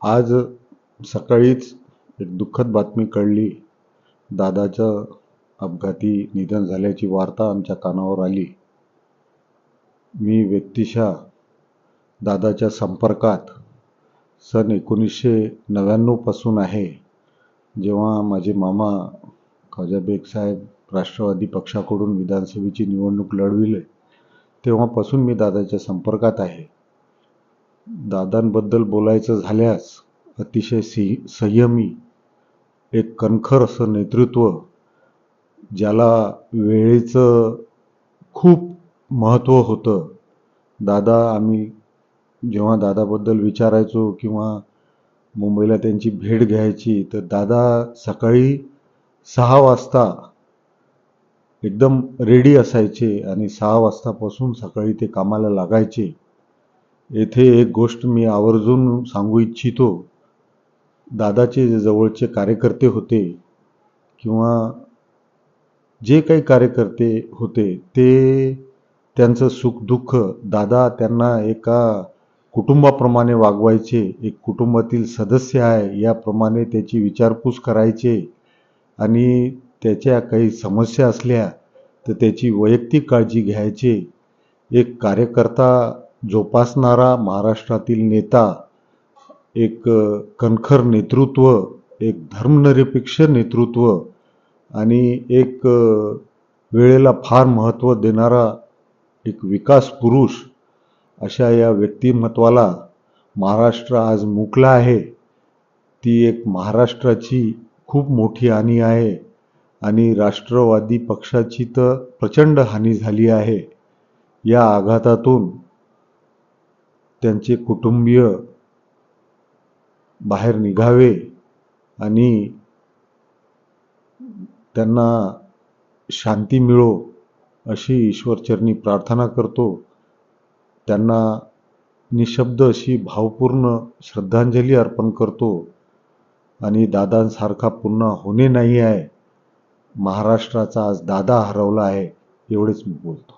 आज सकाळीच एक दुःखद बातमी कळली. दादाचं अपघाती निधन झाल्याची वार्ता आमच्या कानावर आली. मी व्यक्तिशः दादाच्या संपर्कात सन 1999 पासून आहे. जेव्हा माझे मामा ख्वाजा बेग साहेब राष्ट्रवादी पक्षाकडून विधानसभेची निवडणूक लढविले, तेव्हापासून मी दादाच्या संपर्कात आहे. दादांबद्दल बोलायचं झाल्यास अतिशय संयमी, एक कणखर असं नेतृत्व, ज्याला वेळेचं खूप महत्त्व होतं. आम्ही जेव्हा दादाबद्दल विचारायचो किंवा मुंबईला त्यांची भेट घ्यायची, तर दादा सकाळी 6 वाजता एकदम रेडी असायचे आणि 6 वाजतापासून सकाळी ते कामाला लागायचे. येथे एक गोष्ट मी आवर्जून सांगू इच्छितो. दादाचे जे जवळचे कार्यकर्ते होते किंवा जे काही कार्यकर्ते होते, ते त्यांचं सुखदुःख दादा त्यांना एका कुटुंबाप्रमाणे वागवायचे. एक कुटुंबातील सदस्य आहे याप्रमाणे त्याची विचारपूस करायचे आणि त्याच्या काही समस्या असल्या तर त्याची वैयक्तिक काळजी घ्यायचे. एक कार्यकर्ता जोपासणारा महाराष्ट्रातील नेता, एक कणखर नेतृत्व, एक धर्मनिरपेक्ष नेतृत्व आणि एक वेळेला फार महत्त्व देणारा एक विकास पुरुष, अशा या व्यक्तिमत्वाला महाराष्ट्र आज मुकला आहे. ती एक महाराष्ट्राची खूप मोठी हानी आहे आणि राष्ट्रवादी पक्षाची तर प्रचंड हानी झाली आहे. या आघातातून त्यांचे कुटुंबीय बाहेर निघावे आणि त्यांना शांती मिळो अशी ईश्वरचरणी प्रार्थना करतो. त्यांना निशब्द अशी भावपूर्ण श्रद्धांजली अर्पण करतो आणि दादांसारखा पुन्हा होणे नाही आहे. महाराष्ट्राचा आज दादा हरवला आहे, एवढेच मी बोलतो.